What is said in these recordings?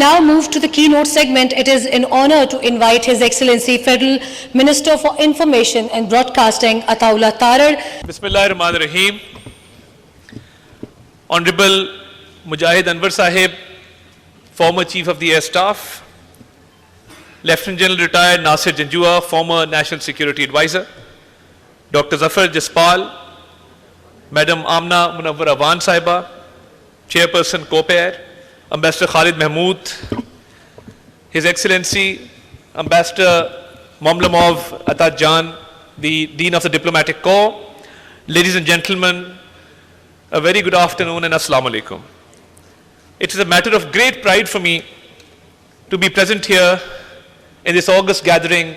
now move to the keynote segment. It is an honor to invite His Excellency Federal Minister for Information and Broadcasting, Attaullah Tarar. Bismillahirrahmanirrahim. Honorable Mujahid Anwar Sahib, former Chief of the Air Staff, Lieutenant General retired Nasir Janjua, former National Security Advisor, Dr. Zafar Jaspal, Madam Amna Munawwar Awan Sahiba, Chairperson COPAIR, Ambassador Khalid Mahmood, His Excellency Ambassador Momlamov Atad Jan, the Dean of the Diplomatic Corps, ladies and gentlemen, a very good afternoon and Assalamu Alaikum. It is a matter of great pride for me to be present here in this August gathering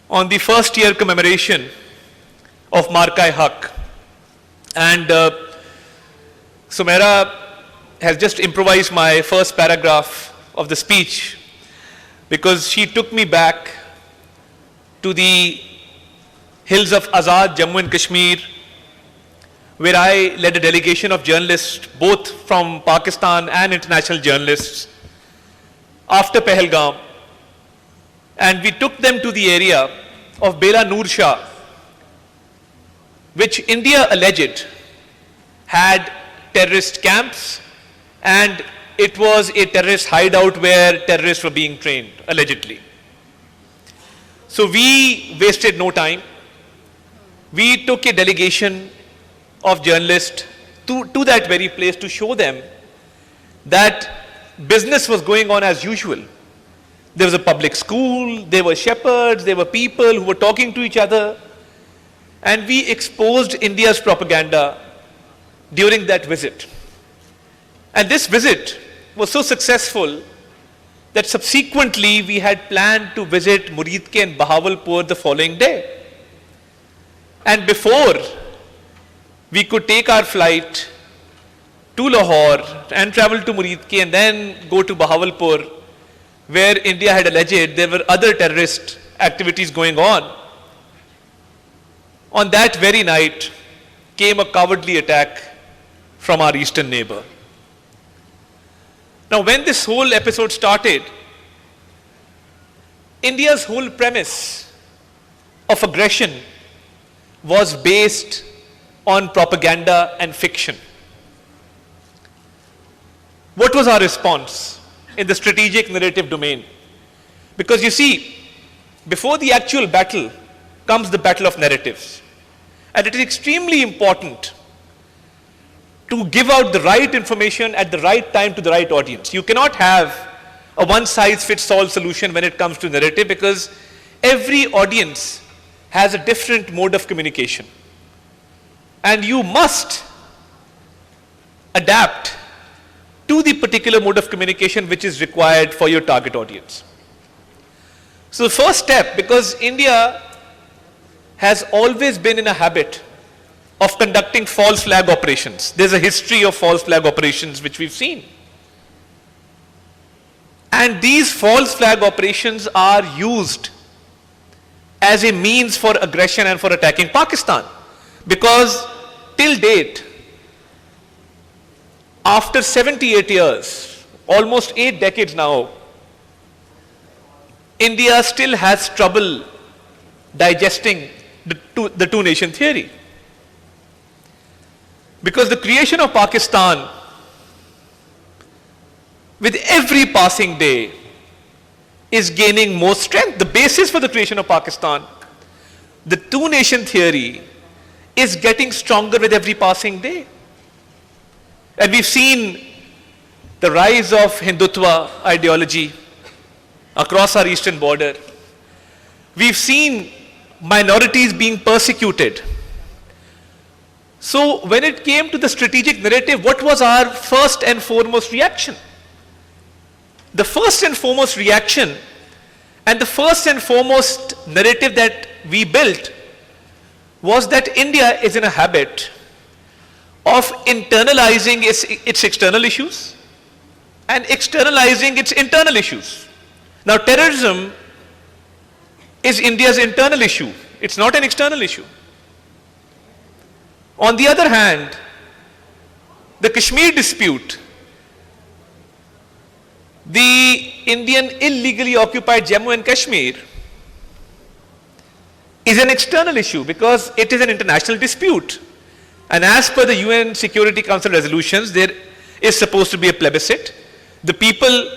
on the first year commemoration of Marka-e-Haq. And Sumaira has just improvised my first paragraph of the speech because she took me back to the hills of Azad, Jammu and Kashmir, where I led a delegation of journalists, both from Pakistan and international journalists, after Pelgam. And we took them to the area of Bela Noor Shah, which India alleged had terrorist camps, and it was a terrorist hideout where terrorists were being trained, allegedly. So we wasted no time. We took a delegation of journalists to that very place to show them that business was going on as usual. There was a public school, there were shepherds, there were people who were talking to each other, and we exposed India's propaganda during that visit. And this visit was so successful that subsequently we had planned to visit Muridke and Bahawalpur the following day. And before we could take our flight to Lahore and travel to Muridke and then go to Bahawalpur, where India had alleged there were other terrorist activities going on that very night came a cowardly attack from our eastern neighbor. Now, when this whole episode started, India's whole premise of aggression was based on propaganda and fiction. What was our response in the strategic narrative domain? Because you see, before the actual battle comes the battle of narratives. And it is extremely important to give out the right information at the right time to the right audience. You cannot have a one-size-fits-all solution when it comes to narrative, because every audience has a different mode of communication. And you must adapt to the particular mode of communication which is required for your target audience. So the first step, because India has always been in a habit of conducting false flag operations. There's a history of false flag operations which we've seen. And these false flag operations are used as a means for aggression and for attacking Pakistan. Because till date, after 78 years, almost 8 decades now, India still has trouble digesting the two-nation theory. Because the creation of Pakistan, with every passing day, is gaining more strength. The basis for the creation of Pakistan, the two-nation theory, is getting stronger with every passing day. And we've seen the rise of Hindutva ideology across our eastern border. We've seen minorities being persecuted. So when it came to the strategic narrative, what was our first and foremost reaction? The first and foremost reaction and the first and foremost narrative that we built was that India is in a habit of internalizing its external issues and externalizing its internal issues. Now, terrorism is India's internal issue. It's not an external issue. On the other hand, the Kashmir dispute The Indian illegally occupied Jammu and Kashmir is an external issue because it is an international dispute. And as per the UN Security Council resolutions, there is supposed to be a plebiscite. The people,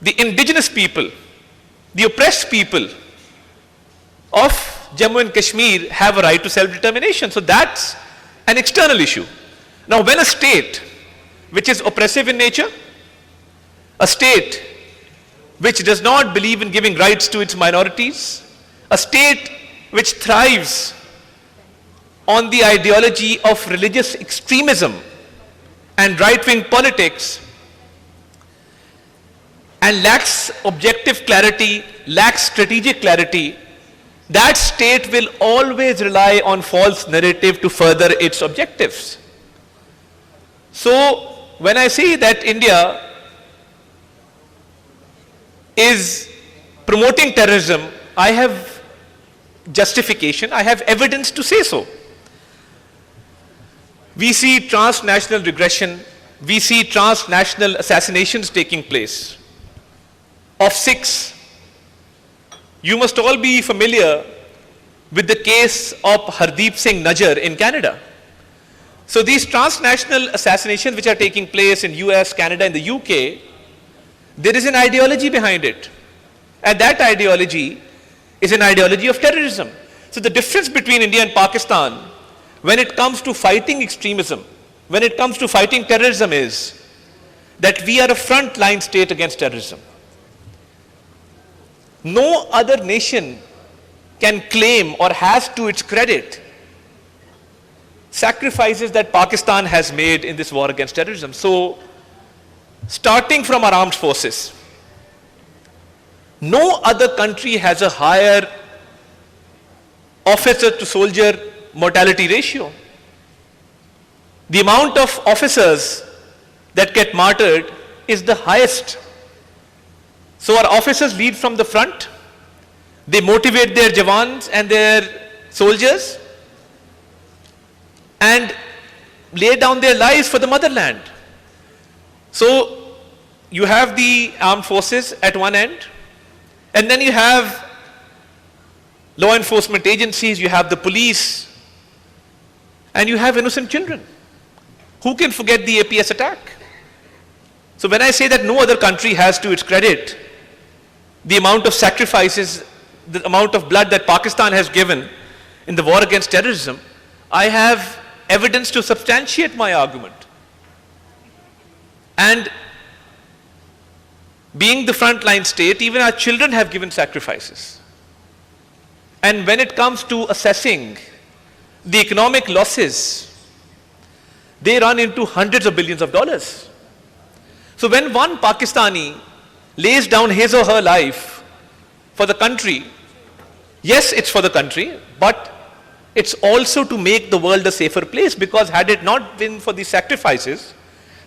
the indigenous people, the oppressed people of Jammu and Kashmir have a right to self-determination. So that's an external issue. Now, when a state which is oppressive in nature, a state which does not believe in giving rights to its minorities, a state which thrives on the ideology of religious extremism and right-wing politics and lacks objective clarity, lacks strategic clarity, that state will always rely on false narrative to further its objectives. So, when I say that India is promoting terrorism, I have justification, I have evidence to say so. We see transnational regression, we see transnational assassinations taking place of Sikhs. You must all be familiar with the case of Hardeep Singh Najjar in Canada. So these transnational assassinations which are taking place in US, Canada and the UK, there is an ideology behind it. And that ideology is an ideology of terrorism. So the difference between India and Pakistan when it comes to fighting extremism, when it comes to fighting terrorism is that we are a front-line state against terrorism. No other nation can claim or has to its credit sacrifices that Pakistan has made in this war against terrorism. So, starting from our armed forces, no other country has a higher officer to soldier mortality ratio. The amount of officers that get martyred is the highest. So our officers lead from the front, they motivate their jawans and their soldiers and lay down their lives for the motherland. So you have the armed forces at one end, and then you have law enforcement agencies, you have the police, and you have innocent children. Who can forget the APS attack? So when I say that no other country has to its credit the amount of sacrifices, the amount of blood that Pakistan has given in the war against terrorism, I have evidence to substantiate my argument. And being the frontline state, even our children have given sacrifices. And when it comes to assessing the economic losses, they run into hundreds of billions of dollars. So when one Pakistani lays down his or her life for the country, yes, it's for the country, but it's also to make the world a safer place, because had it not been for these sacrifices,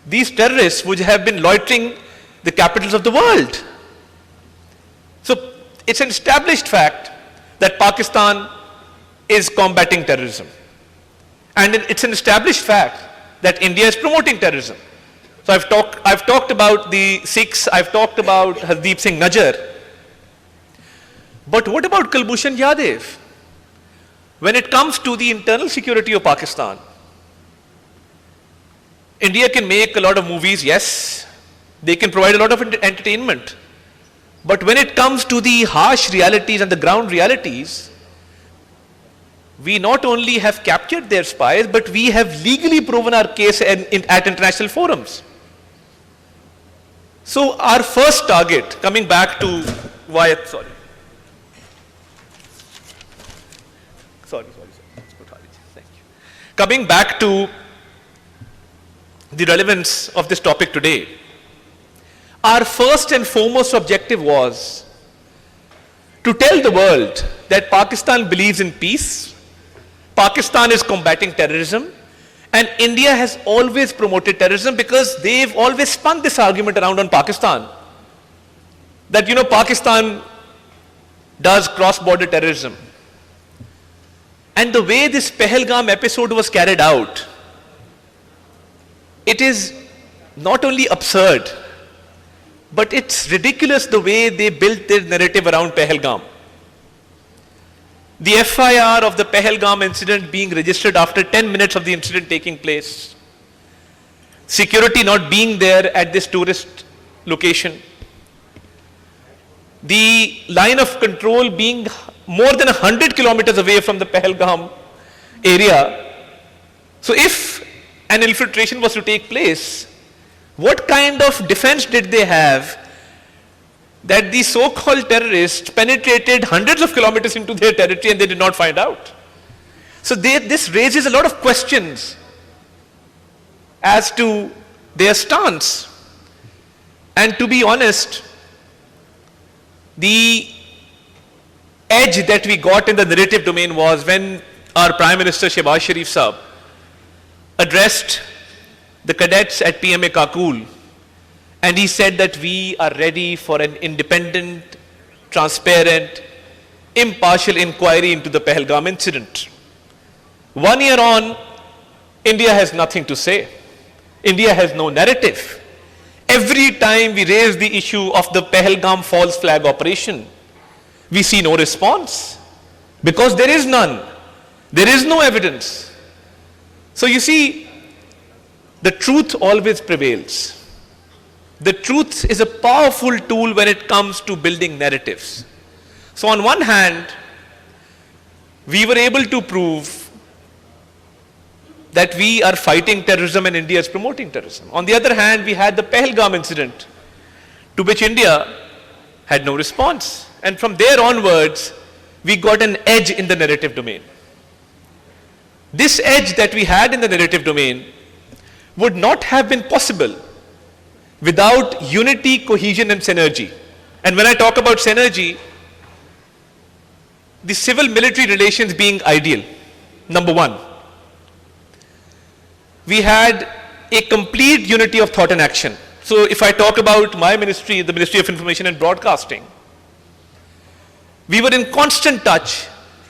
these terrorists would have been loitering the capitals of the world. So it's an established fact that Pakistan is combating terrorism. And it's an established fact that India is promoting terrorism. So I've talked about the Sikhs, I've talked about Hardeep Singh Najjar. But what about Kulbhushan Yadav? When it comes to the internal security of Pakistan, India can make a lot of movies, yes. They can provide a lot of entertainment. But when it comes to the harsh realities and the ground realities, we not only have captured their spies, but we have legally proven our case at international forums. So our first target, coming back to why, thank you. Coming back to the relevance of this topic today, our first and foremost objective was to tell the world that Pakistan believes in peace, Pakistan is combating terrorism, and India has always promoted terrorism, because they've always spun this argument around on Pakistan. That, Pakistan does cross-border terrorism. And the way this Pelgam episode was carried out, it is not only absurd, But it's ridiculous the way they built their narrative around Pelgam. The FIR of the Pelgam incident being registered after 10 minutes of the incident taking place. Security not being there at this tourist location. The line of control being more than 100 kilometers away from the Pelgam area. So if an infiltration was to take place, what kind of defense did they have that the so-called terrorists penetrated hundreds of kilometers into their territory and they did not find out? So this raises a lot of questions as to their stance. And to be honest, the edge that we got in the narrative domain was when our Prime Minister Shehbaz Sharif Saab addressed the cadets at PMA Kakul, and he said that we are ready for an independent, transparent, impartial inquiry into the Pelgam incident. 1 year on, India has nothing to say. India has no narrative. Every time we raise the issue of the Pelgam false flag operation, we see no response because there is none. There is no evidence. So you see, the truth always prevails. The truth is a powerful tool when it comes to building narratives. So on one hand, we were able to prove that we are fighting terrorism and India is promoting terrorism. On the other hand, we had the Pelgam incident, to which India had no response. And from there onwards, we got an edge in the narrative domain. This edge that we had in the narrative domain would not have been possible without unity, cohesion, and synergy. And when I talk about synergy, the civil-military relations being ideal, number one. We had a complete unity of thought and action. So if I talk about my ministry, the Ministry of Information and Broadcasting, we were in constant touch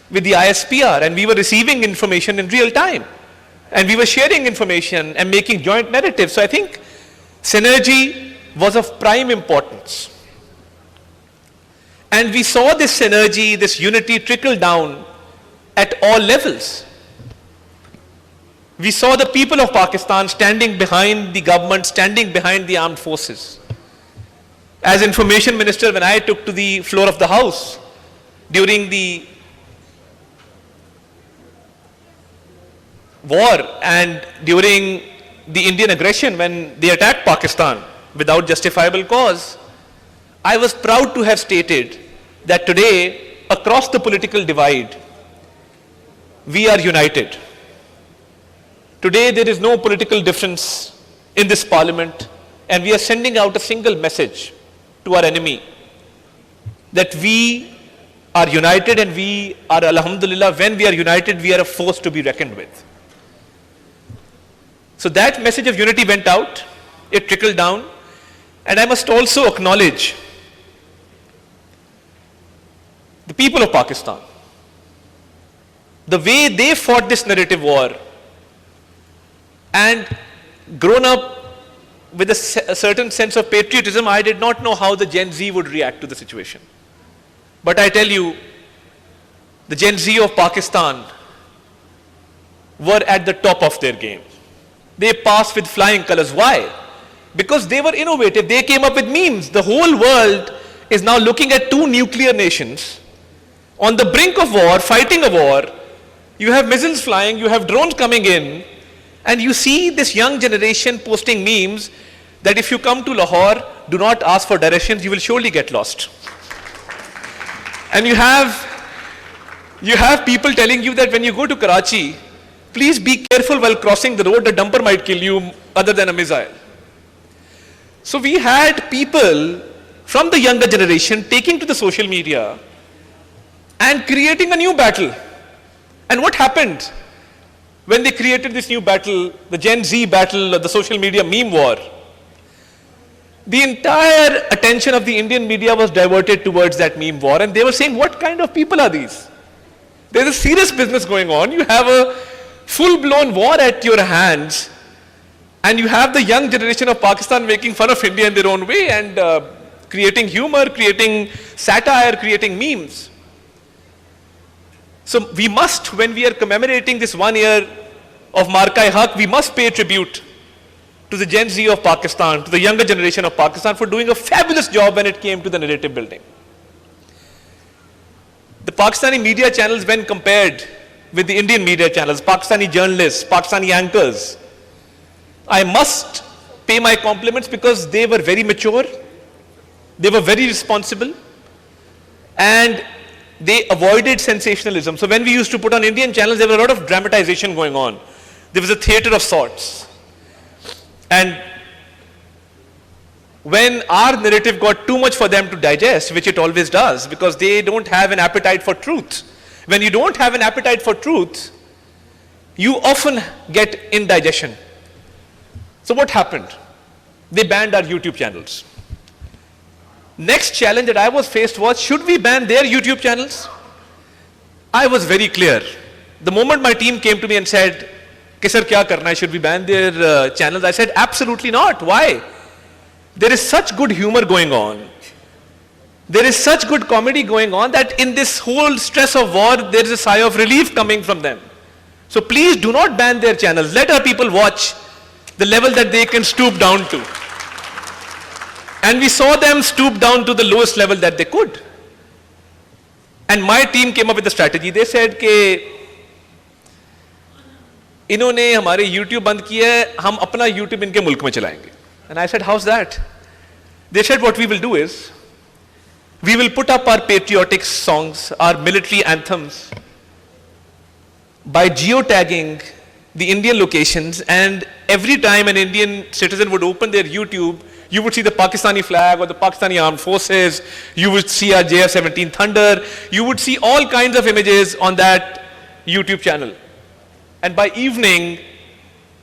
with the ISPR and we were receiving information in real time. And we were sharing information and making joint narratives. So I think synergy was of prime importance. And we saw this synergy, this unity trickle down at all levels. We saw the people of Pakistan standing behind the government, standing behind the armed forces. As information minister, when I took to the floor of the House during the war and during the Indian aggression when they attacked Pakistan without justifiable cause, I was proud to have stated that today, across the political divide, we are united. Today, there is no political difference in this parliament, and we are sending out a single message to our enemy that we are united and we are, alhamdulillah, when we are united, we are a force to be reckoned with. So that message of unity went out, it trickled down, and I must also acknowledge the people of Pakistan. The way they fought this narrative war and grown up with a certain sense of patriotism, I did not know how the Gen Z would react to the situation. But I tell you, the Gen Z of Pakistan were at the top of their game. They passed with flying colors. Why? Because they were innovative. They came up with memes. The whole world is now looking at two nuclear nations on the brink of war, fighting a war. You have missiles flying, you have drones coming in, and you see this young generation posting memes that if you come to Lahore, do not ask for directions, you will surely get lost. And you have people telling you that when you go to Karachi, please be careful while crossing the road, a dumper might kill you other than a missile. So we had people from the younger generation taking to the social media and creating a new battle. And what happened when they created this new battle, the Gen Z battle, or the social media meme war? The entire attention of the Indian media was diverted towards that meme war, and they were saying, what kind of people are these? There's a serious business going on. You have a full-blown war at your hands, And you have the young generation of Pakistan making fun of India in their own way and creating humor, creating satire, creating memes. So we must, when we are commemorating this 1 year of Marka-e-Haq, we must pay tribute to the Gen Z of Pakistan, to the younger generation of Pakistan for doing a fabulous job when it came to the narrative building. The Pakistani media channels, when compared with the Indian media channels, Pakistani journalists, Pakistani anchors, I must pay my compliments because they were very mature, they were very responsible, and they avoided sensationalism. So when we used to put on Indian channels, there was a lot of dramatization going on. There was a theater of sorts. And when our narrative got too much for them to digest, which it always does, because they don't have an appetite for truth. When you don't have an appetite for truth, you often get indigestion. So what happened? They banned our YouTube channels. Next challenge that I was faced was, should we ban their YouTube channels? I was very clear. The moment my team came to me and said, "Ke sir, kya karna hai? Should we ban their channels?" I said, absolutely not. Why? There is such good humor going on. There is such good comedy going on that in this whole stress of war, there is a sigh of relief coming from them. So please do not ban their channels. Let our people watch the level that they can stoop down to. And we saw them stoop down to the lowest level that they could. And my team came up with a strategy. They said कि इन्होंने हमारे YouTube बंद किया है, हम अपना YouTube इनके मुल्क में चलाएंगे. And I said, how's that? They said, what we will do is, we will put up our patriotic songs, our military anthems, by geotagging the Indian locations, and every time an Indian citizen would open their YouTube, you would see the Pakistani flag or the Pakistani armed forces, you would see our JF-17 Thunder, you would see all kinds of images on that YouTube channel. And by evening,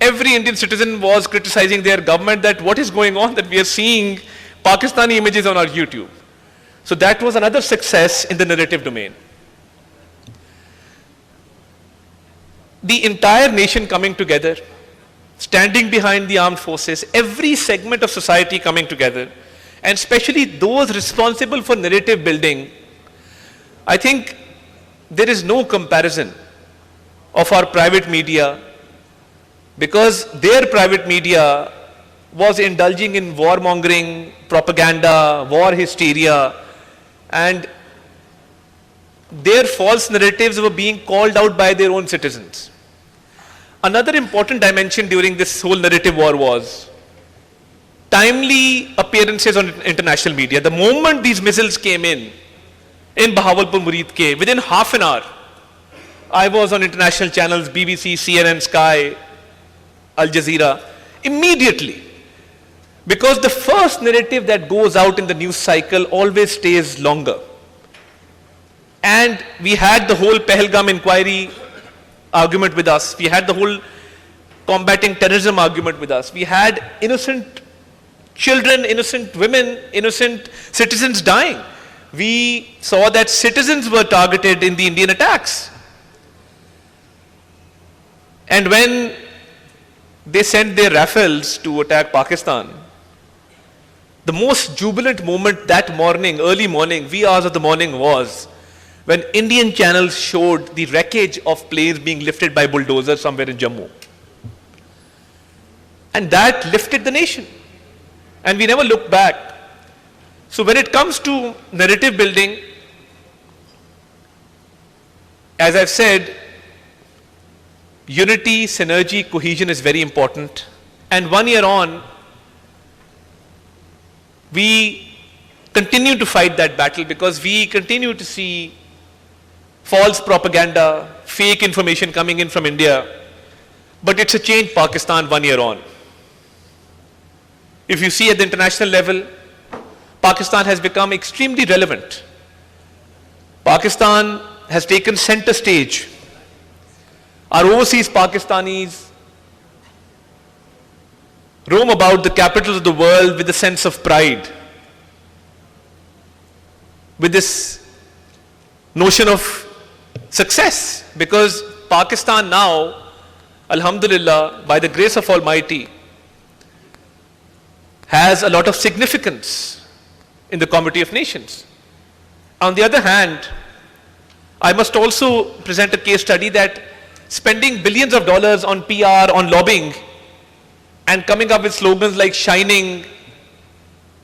every Indian citizen was criticizing their government that what is going on, that we are seeing Pakistani images on our YouTube. So that was another success in the narrative domain. The entire nation coming together, standing behind the armed forces, every segment of society coming together, and especially those responsible for narrative building, I think there is no comparison of our private media, because their private media was indulging in warmongering, propaganda, war hysteria, and their false narratives were being called out by their own citizens. Another important dimension during this whole narrative war was timely appearances on international media. The moment these missiles came in Bahawalpur Murid ke, within half an hour, I was on international channels, BBC, CNN, Sky, Al Jazeera, immediately. Because the first narrative that goes out in the news cycle always stays longer. And we had the whole Pelgam inquiry argument with us. We had the whole combating terrorism argument with us. We had innocent children, innocent women, innocent citizens dying. We saw that citizens were targeted in the Indian attacks. And when they sent their Rafales to attack Pakistan, the most jubilant moment that morning, early morning, wee hours of the morning, was when Indian channels showed the wreckage of planes being lifted by bulldozers somewhere in Jammu. And that lifted the nation. And we never looked back. So when it comes to narrative building, as I've said, unity, synergy, cohesion is very important. And 1 year on, we continue to fight that battle because we continue to see false propaganda, fake information coming in from India. But it's a changed Pakistan 1 year on. If you see at the international level, Pakistan has become extremely relevant. Pakistan has taken center stage. Our overseas Pakistanis roam about the capitals of the world with a sense of pride, with this notion of success, because Pakistan now, Alhamdulillah, by the grace of Almighty, has a lot of significance in the community of nations. On the other hand, I must also present a case study that spending billions of dollars on PR, on lobbying, and coming up with slogans like Shining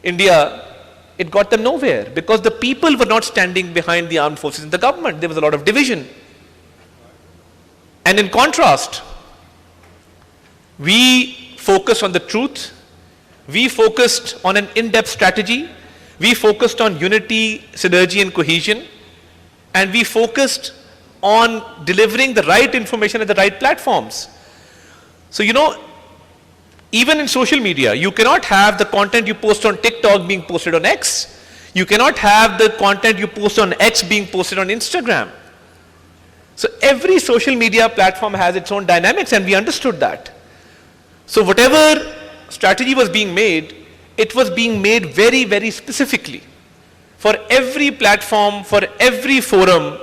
India, it got them nowhere because the people were not standing behind the armed forces in the government. There was a lot of division. And in contrast, we focused on the truth, we focused on an in-depth strategy, we focused on unity, synergy and cohesion, and we focused on delivering the right information at the right platforms. So, even in social media, you cannot have the content you post on TikTok being posted on X. You cannot have the content you post on X being posted on Instagram. So every social media platform has its own dynamics, and we understood that. So whatever strategy was being made, it was being made very, very specifically. For every platform, for every forum,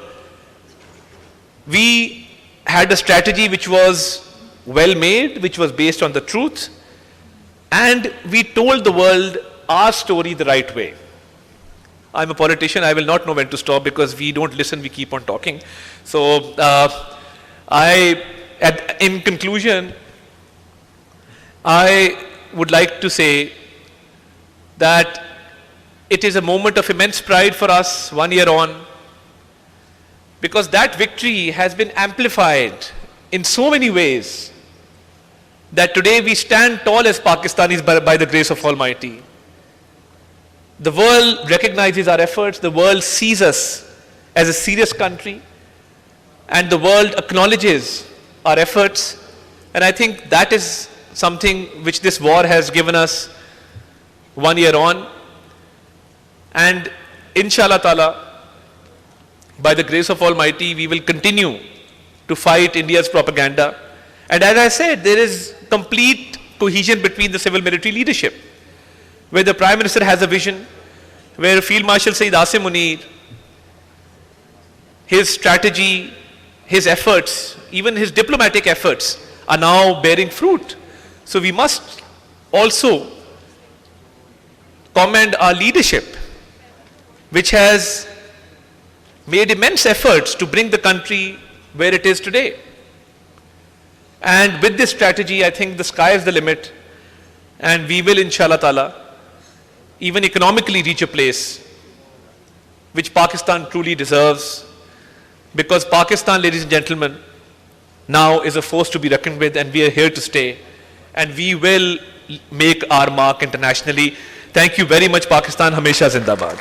we had a strategy which was well made, which was based on the truth, and we told the world our story the right way. I'm a politician, I will not know when to stop because we don't listen, we keep on talking. So in conclusion, I would like to say that it is a moment of immense pride for us 1 year on, because that victory has been amplified in so many ways that today we stand tall as Pakistanis by the grace of Almighty. The world recognizes our efforts, the world sees us as a serious country, and the world acknowledges our efforts, and I think that is something which this war has given us 1 year on. And inshallah ta'ala, by the grace of Almighty, we will continue to fight India's propaganda. And as I said, there is complete cohesion between the civil military leadership, where the Prime Minister has a vision, where Field Marshal Saeed Asim Munir, his strategy, his efforts, even his diplomatic efforts are now bearing fruit. So we must also commend our leadership, which has made immense efforts to bring the country where it is today. And with this strategy, I think the sky is the limit, and we will, inshallah ta'ala, even economically reach a place which Pakistan truly deserves, because Pakistan, ladies and gentlemen, now is a force to be reckoned with, and we are here to stay, and we will make our mark internationally. Thank you very much, Pakistan. Hamesha Zindabad.